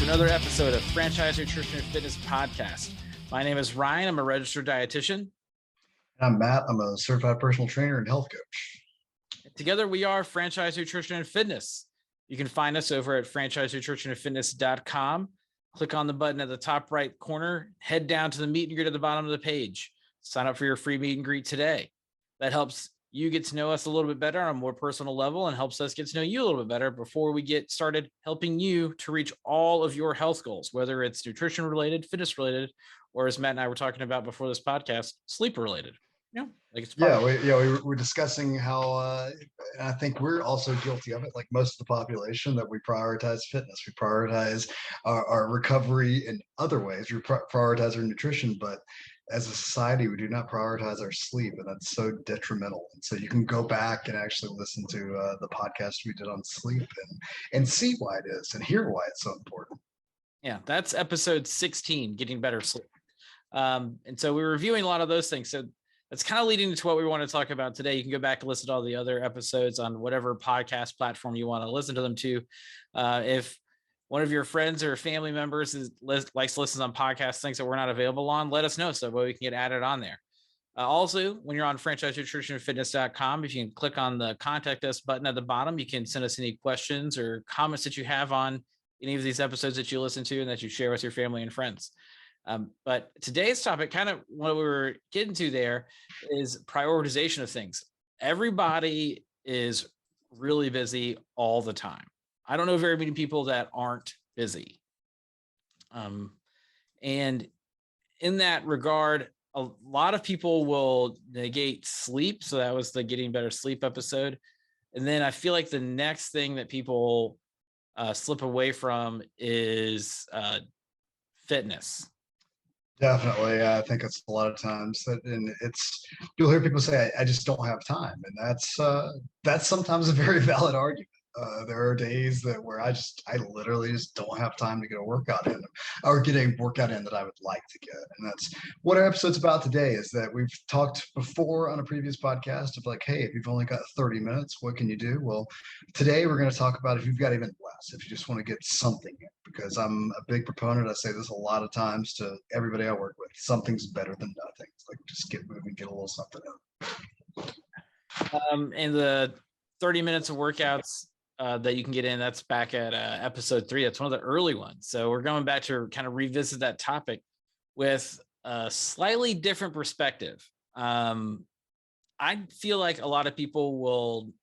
another episode of Franchise Nutrition and Fitness Podcast. My name is Ryan. I'm a registered dietitian. I'm Matt. I'm a certified personal trainer and health coach. Together we are Franchise Nutrition and Fitness. You can find us over at franchisenutritionandfitness.com. Click on the button at the top right corner, head down to the meet and greet at the bottom of the page. Sign up for your free meet and greet today. That helps you get to know us a little bit better on a more personal level and helps us get to know you a little bit better before we get started helping you to reach all of your health goals, whether it's nutrition related, fitness related, or as Matt and I were talking about before this podcast, sleep related. We're discussing how I think we're also guilty of it, like most of the population, that we prioritize fitness, we prioritize our recovery in other ways, we prioritize our nutrition, but as a society, we do not prioritize our sleep, and that's so detrimental. And so you can go back and actually listen to the podcast we did on sleep and see why it is and hear why it's so important. Yeah, that's episode 16, Getting Better Sleep. And so we're reviewing a lot of those things. So that's kind of leading into what we want to talk about today. You can go back and listen to all the other episodes on whatever podcast platform you want to listen to them to. If one of your friends or family members likes to listen on podcasts, things that we're not available on, let us know so we can get added on there. Also, when you're on franchisenutritionandfitness.com, if you can click on the contact us button at the bottom, you can send us any questions or comments that you have on any of these episodes that you listen to and that you share with your family and friends. But today's topic, kind of what we were getting to there, is prioritization of things. Everybody is really busy all the time. I don't know very many people that aren't busy. And in that regard, a lot of people will negate sleep. So that was the Getting Better Sleep episode. And then I feel like the next thing that people slip away from is fitness. Definitely. I think it's a lot of times and you'll hear people say, I just don't have time. And that's sometimes a very valid argument. There are days where I literally just don't have time to get a workout in, or get a workout in that I would like to get. And that's what our episode's about today, is that we've talked before on a previous podcast of like, hey, if you've only got 30 minutes, what can you do? Well, today we're going to talk about if you've got even less, if you just want to get something in, because I'm a big proponent. I say this a lot of times to everybody I work with: something's better than nothing. It's like, just get moving, get a little something in. And the 30 minutes of workouts that you can get in, that's back at episode 3. That's one of the early ones. So we're going back to kind of revisit that topic with a slightly different perspective. I feel like a lot of people will,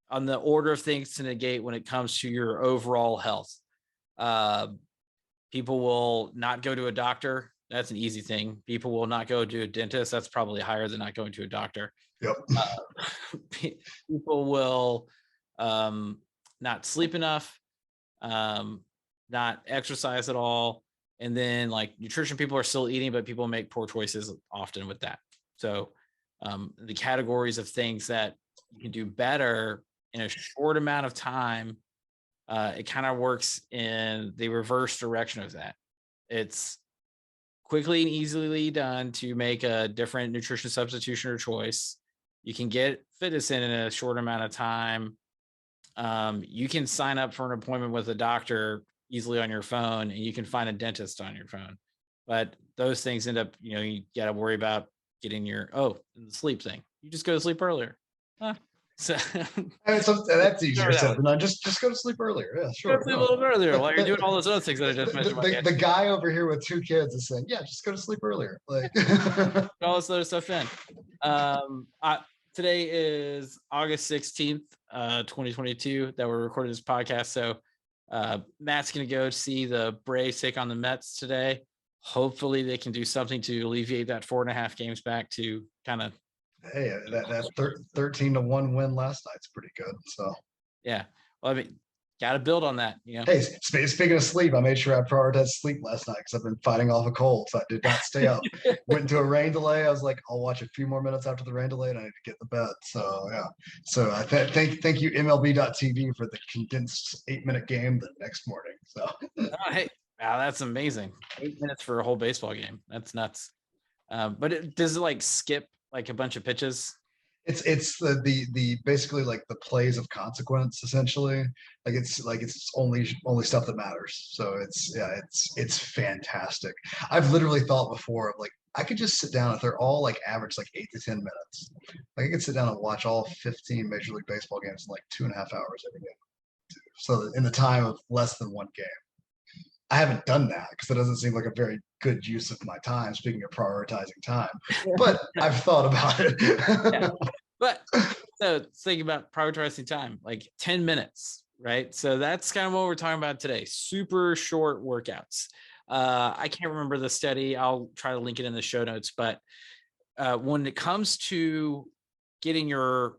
on the order of things to negate when it comes to your overall health, people will not go to a doctor. That's an easy thing. People will not go to a dentist. That's probably higher than not going to a doctor. Yep. People will not sleep enough, not exercise at all. And then like nutrition, people are still eating, but people make poor choices often with that. So the categories of things that you can do better in a short amount of time, it kind of works in the reverse direction of that. It's quickly and easily done to make a different nutrition substitution or choice. You can get fitness in a short amount of time. You can sign up for an appointment with a doctor easily on your phone, and you can find a dentist on your phone. But those things end up, you got to worry about getting the sleep thing. You just go to sleep earlier. So that's easier said than done. Just go to sleep earlier. Yeah, sure. Go to sleep a little earlier while you're doing all those other things that I just mentioned. The guy over here with 2 kids is saying, yeah, just go to sleep earlier. Like all this other stuff in. Today is August 16th, 2022 that we're recording this podcast. So Matt's going to go see the Braves take on the Mets today. Hopefully they can do something to alleviate that 4.5 games back to kind of. Hey, that 13-1 win last night's pretty good. So yeah, well, I mean, got to build on that. Hey, speaking of sleep, I made sure I prioritized sleep last night because I've been fighting off a cold, so I did not stay up. Went into a rain delay. I was like, I'll watch a few more minutes after the rain delay, and I need to get to bed. So yeah. So I thank you MLB.TV for the condensed 8-minute game the next morning. So hey, wow, that's amazing. 8 minutes for a whole baseball game. That's nuts. But does it like skip like a bunch of pitches? It's the basically like the plays of consequence essentially. It's only stuff that matters. So it's fantastic. I've literally thought before of like I could just sit down if they're all like average like 8 to 10 minutes. Like I could sit down and watch all 15 Major League Baseball games in like 2.5 hours every game. So in the time of less than one game. I haven't done that because it doesn't seem like a very good use of my time. Speaking of prioritizing time, but I've thought about it. Yeah. But so think about prioritizing time, like 10 minutes, right? So that's kind of what we're talking about today. Super short workouts. I can't remember the study. I'll try to link it in the show notes. But when it comes to getting your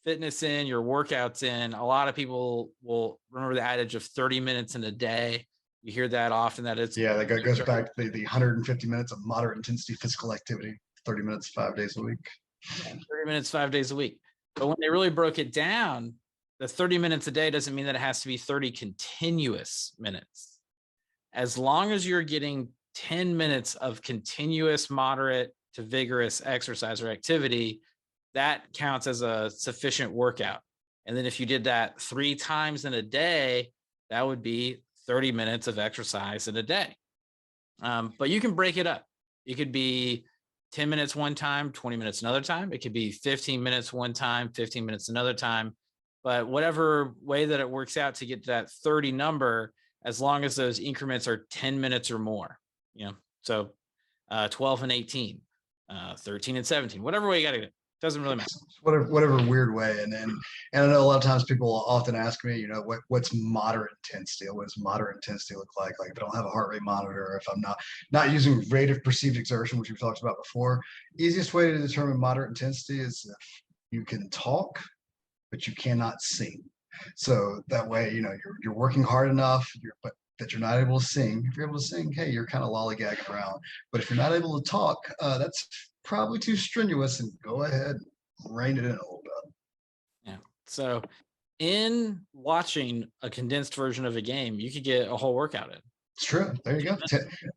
fitness in, your workouts in, a lot of people will remember the adage of 30 minutes in a day. You hear that often, that it's Yeah, that goes back to the 150 minutes of moderate intensity physical activity, 30 minutes, 5 days a week. Yeah, 30 minutes, 5 days a week. But when they really broke it down, the 30 minutes a day doesn't mean that it has to be 30 continuous minutes. As long as you're getting 10 minutes of continuous, moderate to vigorous exercise or activity, that counts as a sufficient workout. And then if you did that 3 times in a day, that would be 30 minutes of exercise in a day. But you can break it up. It could be 10 minutes one time, 20 minutes another time. It could be 15 minutes one time, 15 minutes another time. But whatever way that it works out to get to that 30 number, as long as those increments are 10 minutes or more, so 12 and 18, 13 and 17, whatever way you got to do. Doesn't really matter. Whatever weird way. And I know a lot of times people often ask me, what's moderate intensity? What does moderate intensity look like? Like if I don't have a heart rate monitor, if I'm not using rate of perceived exertion, which we've talked about before. Easiest way to determine moderate intensity is if you can talk, but you cannot sing. So that way, you're working hard enough, but that you're not able to sing. If you're able to sing, hey, you're kind of lollygagging around. But if you're not able to talk, that's probably too strenuous, and go ahead and rein it in a little bit. Yeah. So in watching a condensed version of a game, you could get a whole workout in. It's true. There you go.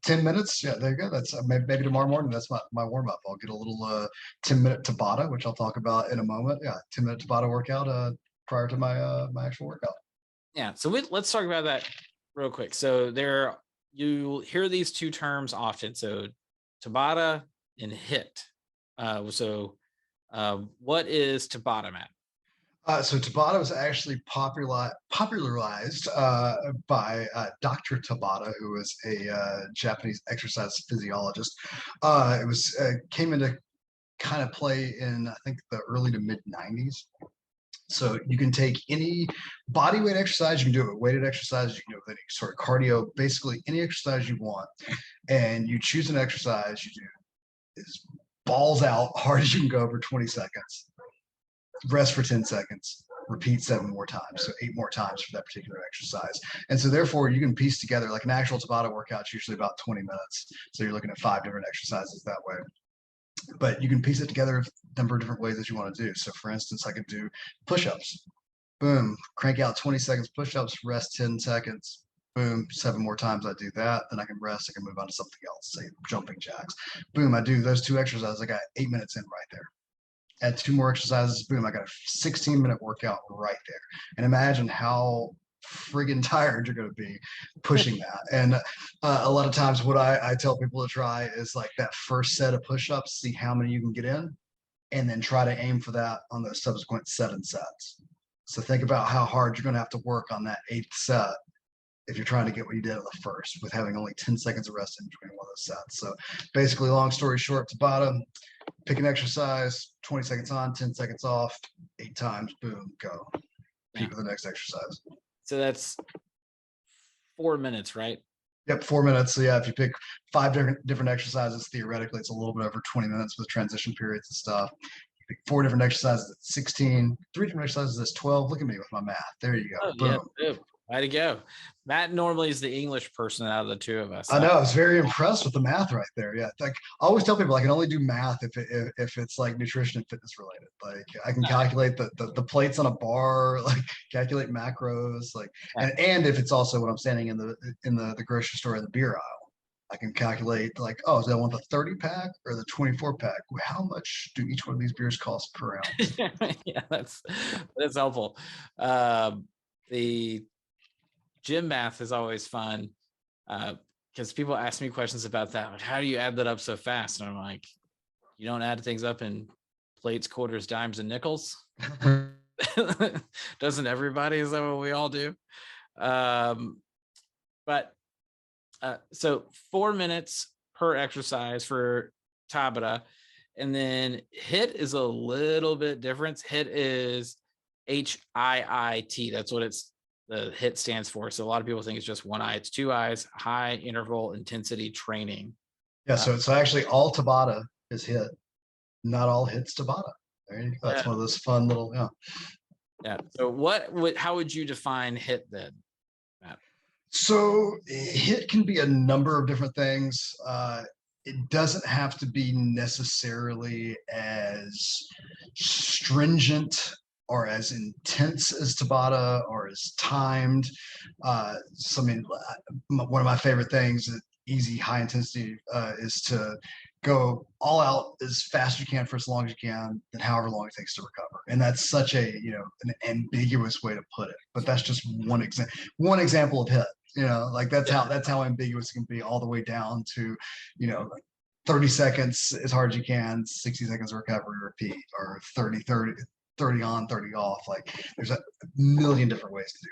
10 minutes. Yeah, there you go. That's maybe tomorrow morning. That's my warm up. I'll get a little 10-minute Tabata, which I'll talk about in a moment. Yeah, 10-minute Tabata workout prior to my actual workout. Yeah. So let's talk about that real quick. So you hear these two terms often. So Tabata and HIIT. What is Tabata, Matt? So Tabata was actually popularized by Dr. Tabata, who was a Japanese exercise physiologist. It came into kind of play in, I think, the early to mid 90s. So you can take any body weight exercise, you can do it with weighted exercise, you can do it with any sort of cardio, basically any exercise you want. And you choose an exercise, you do as balls out hard as you can go for 20 seconds. Rest for 10 seconds, repeat 7 more times. So 8 more times for that particular exercise. And so therefore you can piece together like an actual Tabata workout, usually about 20 minutes. So you're looking at 5 different exercises that way. But you can piece it together a number of different ways that you want to do. So for instance, I could do push-ups. Boom, crank out 20 seconds push-ups, rest 10 seconds. Boom, 7 more times I do that. Then I can rest, I can move on to something else, say jumping jacks. Boom, I do those 2 exercises. I got 8 minutes in right there. Add 2 more exercises, boom, I got a 16-minute workout right there. And imagine how friggin' tired you're going to be pushing that. And a lot of times what I tell people to try is like that first set of push-ups, see how many you can get in, and then try to aim for that on the subsequent 7 sets. So think about how hard you're going to have to work on that 8th set if you're trying to get what you did on the first, with having only 10 seconds of rest in between one of those sets. So basically, long story short, to bottom, pick an exercise, 20 seconds on, 10 seconds off, 8 times, boom, go. Repeat with the next exercise. So that's 4 minutes, right? Yep, 4 minutes. So yeah, if you pick 5 different exercises, theoretically, it's a little bit over 20 minutes with transition periods and stuff. You pick 4 different exercises at 16, 3 different exercises that's 12. Look at me with my math. There you go. Oh, boom. Yeah, way to go. Matt normally is the English person out of the two of us. I know. I was very impressed with the math right there. Yeah. Like I always tell people I can only do math if it's like nutrition and fitness related. Like I can calculate the plates on a bar, like calculate macros, like and if it's also when I'm standing in the grocery store in the beer aisle. I can calculate like, oh, do I want the 30 pack or the 24 pack? How much do each one of these beers cost per ounce? Yeah, that's helpful. The gym math is always fun because people ask me questions about that. Like, how do you add that up so fast? And I'm like, you don't add things up in plates, quarters, dimes, and nickels. Doesn't everybody? Is that what we all do? Um, but so 4 minutes per exercise for Tabata. And then HIT is a little bit different. HIT is HIIT. That's what the HIT stands for. So a lot of people think it's just one eye. It's two eyes, high interval intensity training. Yeah, so actually all Tabata is HIT, not all HIT's Tabata. There you go. That's Yeah. one of those fun little, yeah. Yeah. So how would you define HIT then, Matt? So HIT can be a number of different things. It doesn't have to be necessarily as stringent or as intense as Tabata or as timed. So I mean, one of my favorite things, easy high intensity, is to go all out as fast as you can for as long as you can, then however long it takes to recover. And that's such a, an ambiguous way to put it, but that's just one example of HIT. Like that's how ambiguous it can be, all the way down to, 30 seconds as hard as you can, 60 seconds recovery, repeat, or 30 on, 30 off. Like there's a million different ways to do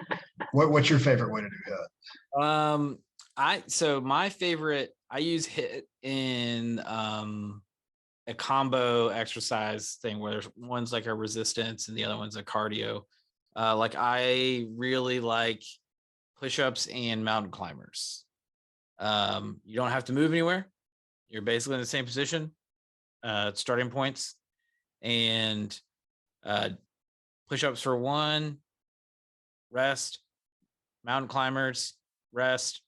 HIT. What's your favorite way to do HIT? So my favorite, I use HIT in a combo exercise thing where there's one's like a resistance and the other one's a cardio. Like I really like push-ups and mountain climbers. You don't have to move anywhere. You're basically in the same position, starting points, and push-ups for 1, rest, mountain climbers, rest,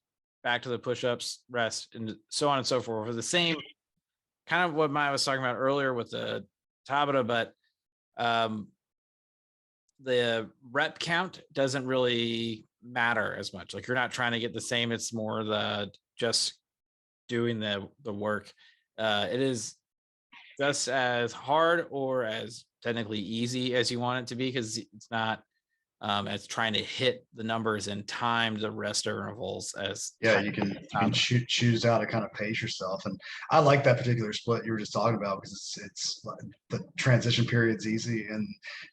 back to the push-ups, rest, and so on and so forth. For the same kind of what I was talking about earlier with the Tabata, but the rep count doesn't really matter as much. Like you're not trying to get the same. It's more the just doing the work. It is just as hard or as technically easy as you want it to be, because it's not as trying to hit the numbers and time the rest intervals as you can choose how to kind of pace yourself. And I like that particular split you were just talking about, because it's the transition period's easy, and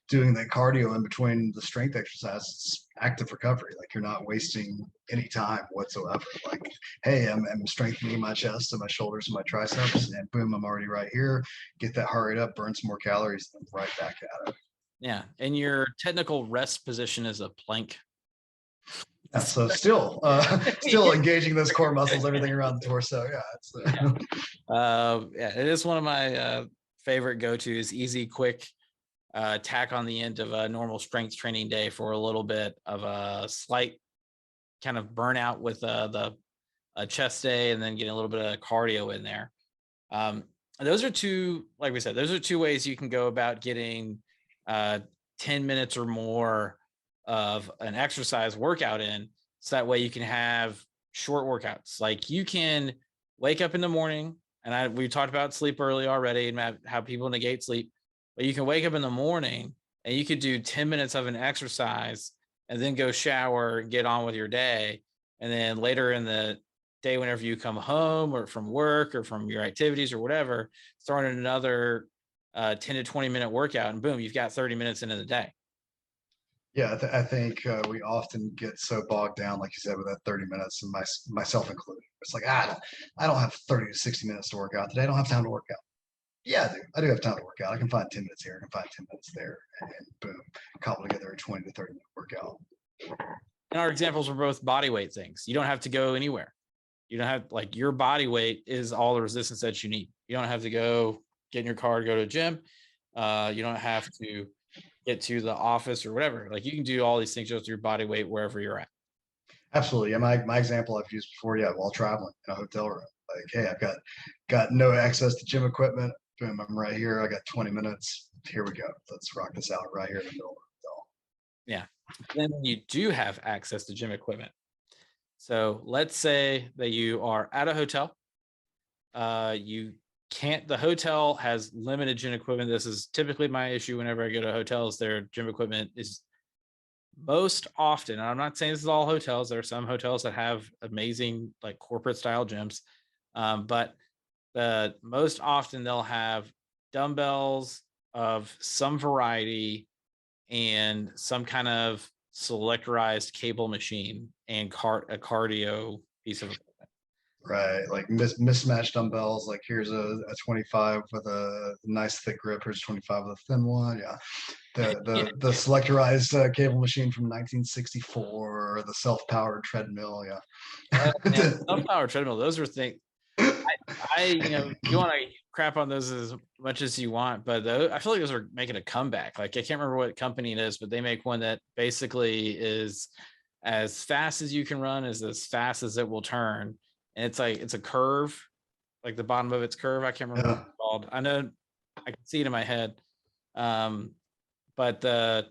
doing the cardio in between the strength exercises, active recovery. Like you're not wasting any time whatsoever. Like, hey, I'm strengthening my chest and my shoulders and my triceps, and boom, I'm already right here. Get that hurried up, burn some more calories, and right back at it. Yeah, and your technical rest position is a plank. Yeah, so still engaging those core muscles, everything around the torso. It is one of my favorite go-tos. Easy, quick, tack on the end of a normal strength training day for a little bit of a slight kind of burnout with the chest day, and then getting a little bit of cardio in there. Those are two, like we said, those are two ways you can go about getting 10 minutes or more of an exercise workout in. So that way you can have short workouts. Like you can wake up in the morning, and we talked about sleep early already and how people negate sleep, but you can wake up in the morning and you could do 10 minutes of an exercise and then go shower and get on with your day. And then later in the day, whenever you come home or from work or from your activities or whatever, throw in another 10 to 20 minute workout, and boom, you've got 30 minutes into the day. Yeah, I think we often get so bogged down, like you said, with that 30 minutes, and myself included. It's like, I don't have 30 to 60 minutes to work out today. I don't have time to work out. Yeah, I do have time to work out. I can find 10 minutes here, I can find 10 minutes there, and boom, cobble together a 20 to 30 minute workout. And our examples were both body weight things. You don't have to go anywhere. You don't have, like, your body weight is all the resistance that you need. You don't have to go get in your car to go to the gym. You don't have to get to the office or whatever. Like you can do all these things just with your body weight wherever you're at. Absolutely. Yeah, my example I've used before, while traveling in a hotel room. Like, hey, I've got no access to gym equipment. Boom, I'm right here. I got 20 minutes. Here we go. Let's rock this out right here in the middle of the hotel. Yeah. Then when you do have access to gym equipment, So let's say that you are at a hotel. You can't, the hotel has limited gym equipment. This is typically my issue whenever I go to hotels. Their gym equipment is most often, and I'm not saying this is all hotels. There are some hotels that have amazing like corporate style gyms. But the most often they'll have dumbbells of some variety and some kind of selectorized cable machine and a cardio piece of equipment. Right, like mismatched dumbbells. Like here's a 25 with a nice thick grip. Here's 25 with a thin one. Yeah, the selectorized cable machine from 1964, the self-powered treadmill. Yeah, Self-powered treadmill. Those are things. You want to crap on those as much as you want, but I feel like those are making a comeback. Like I can't remember what company it is, but they make one that basically is as fast as you can run, is as fast as it will turn, and it's a curve, like the bottom of its curve. I can't remember what it's called. I know I can see it in my head, but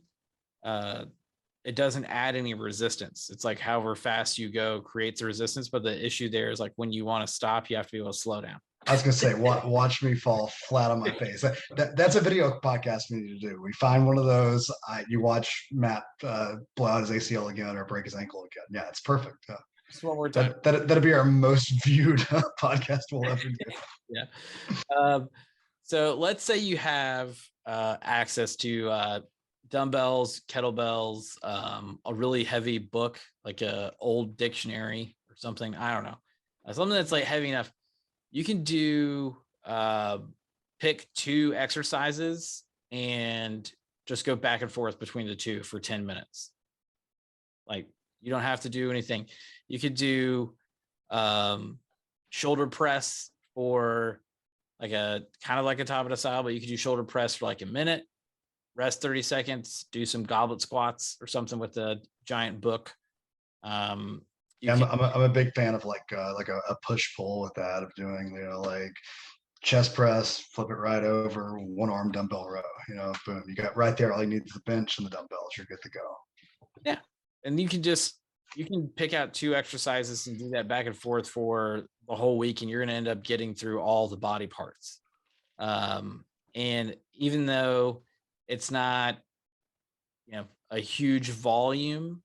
it doesn't add any resistance. It's like however fast you go creates a resistance, but the issue there is like when you want to stop, you have to be able to slow down. I was gonna say, watch me fall flat on my face. That's a video podcast we need to do. We find one of those. You watch Matt blow out his ACL again or break his ankle again. Yeah, it's perfect. Just one more time. That'll be our most viewed podcast we'll ever do. Yeah. So let's say you have access to dumbbells, kettlebells, a really heavy book, like a old dictionary or something. I don't know. Something that's like heavy enough. You can do pick 2 exercises and just go back and forth between the 2 for 10 minutes. Like you don't have to do anything. You could do shoulder press for like a kind of like a Tabata style, but you could do shoulder press for like a minute, rest 30 seconds, do some goblet squats or something with a giant book. I'm a big fan of like a push pull with that, of doing, like chest press, flip it right over, one arm dumbbell row, boom, you got right there. All you need is the bench and the dumbbells. You're good to go. Yeah. And you can pick out 2 exercises and do that back and forth for the whole week. And you're going to end up getting through all the body parts. And even though it's not, a huge volume,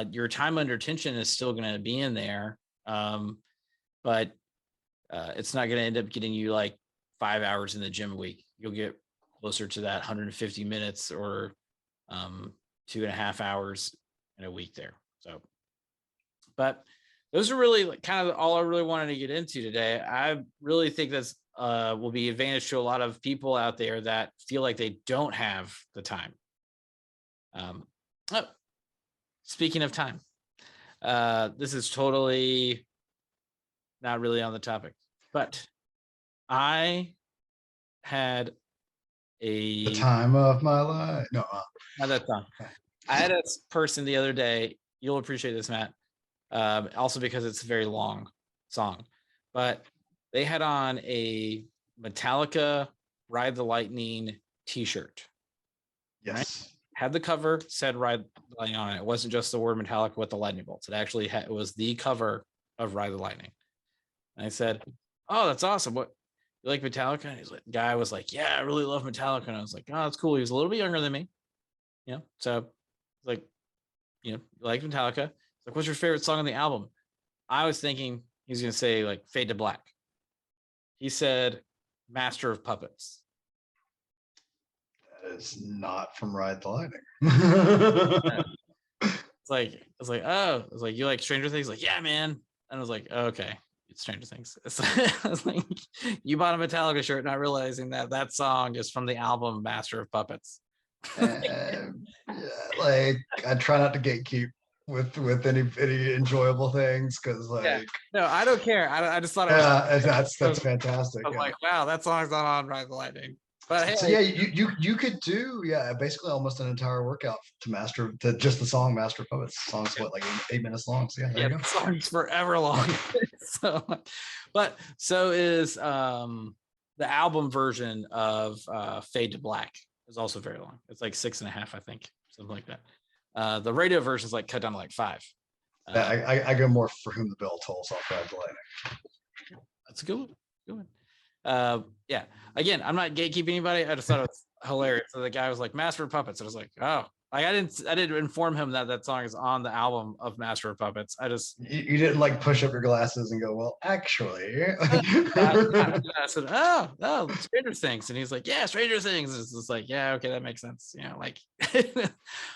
your time under tension is still going to be in there. But it's not going to end up getting you like 5 hours in the gym a week. You'll get closer to that 150 minutes or 2.5 hours in a week there. So, but those are really like kind of all I really wanted to get into today. I really think that's will be advantage to a lot of people out there that feel like they don't have the time. Speaking of time, this is totally not really on the topic, but I had the time of my life. No, not that song. I had a person the other day. You'll appreciate this, Matt. Also because it's a very long song, but they had on a Metallica Ride the Lightning t-shirt. Yes. Right? Had the cover, said Ride the Lightning on it. It wasn't just the word Metallica with the lightning bolts. It actually it was the cover of Ride the Lightning. And I said, "Oh, that's awesome. What, you like Metallica?" And the guy was like, "Yeah, I really love Metallica." And I was like, "Oh, that's cool." He was a little bit younger than me. So like, you like Metallica. It's like, "What's your favorite song on the album?" I was thinking he was going to say like Fade to Black. He said Master of Puppets. That is not from Ride the Lightning. It's like, "You like Stranger Things?" Like, "Yeah, man." And I was like, oh, "Okay, it's Stranger Things." I was like, you bought a Metallica shirt, not realizing that song is from the album Master of Puppets. Like, I try not to gatekeep with any enjoyable things, because no, I don't care. I just thought that's fantastic. I'm like, wow, that song's not on Ride the Lightning. But hey, so yeah, you could do basically almost an entire workout to just the song Master of Puppets. The song's what, like 8 minutes long. So there you go. The song's forever long. So is the album version of Fade to Black is also very long. It's like 6.5, I think, something like that. The radio version is like cut down to like 5. I go more for whom the bell tolls off Ride the Lightning. That's a good one. Good one. Yeah. Again, I'm not gatekeeping anybody. I just thought it was hilarious. So the guy was like Master of Puppets. I was like, oh, like I didn't inform him that song is on the album of Master of Puppets. I just You didn't like push up your glasses and go, well, actually. I said, oh, Stranger Things, and he's like, yeah, Stranger Things. It's just like, yeah, okay, that makes sense. You know, like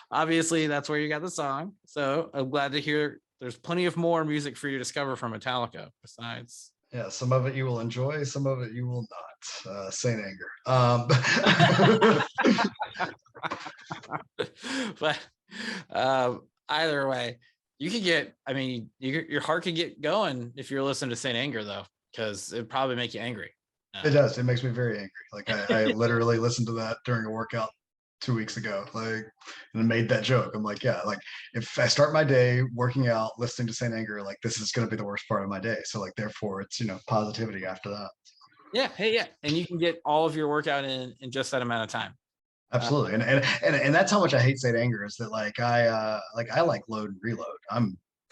obviously that's where you got the song. So I'm glad to hear there's plenty of more music for you to discover from Metallica besides. Yeah, some of it you will enjoy, some of it you will not. Saint Anger. But either way, you could get, I mean, your heart could get going if you're listening to Saint Anger, though, because it'd probably make you angry. It does. It makes me very angry. Like I literally listened to that during a workout 2 weeks ago, like, and made that joke. I'm like, yeah, like if I start my day working out, listening to Saint Anger, like this is going to be the worst part of my day. So like, therefore it's, positivity after that. Yeah. Hey, yeah. And you can get all of your workout in just that amount of time. Absolutely. And that's how much I hate Saint Anger is that like I like Load and Reload.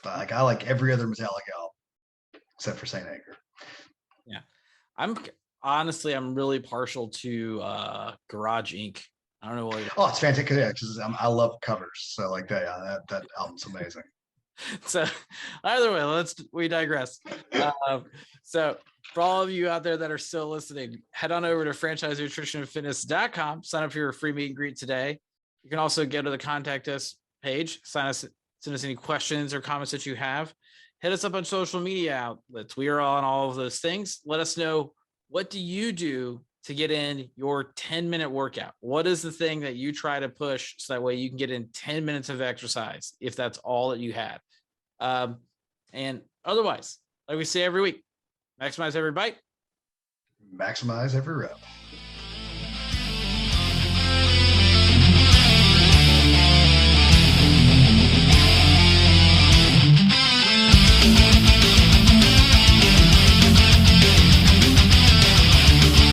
I like every other Metallica album except for Saint Anger. Yeah. I'm really partial to Garage Inc. I don't know what. Oh, it's fantastic. Yeah, because I love covers. So like that album's amazing. So either way, we digress. So for all of you out there that are still listening, head on over to franchisenutritionandfitness.com, sign up for your free meet and greet today. You can also go to the contact us page, send us any questions or comments that you have. Hit us up on social media outlets. We are on all of those things. Let us know, what do you do to get in your 10-minute workout? What is the thing that you try to push so that way you can get in 10 minutes of exercise if that's all that you had? And otherwise, like we say every week, maximize every bite, maximize every rep.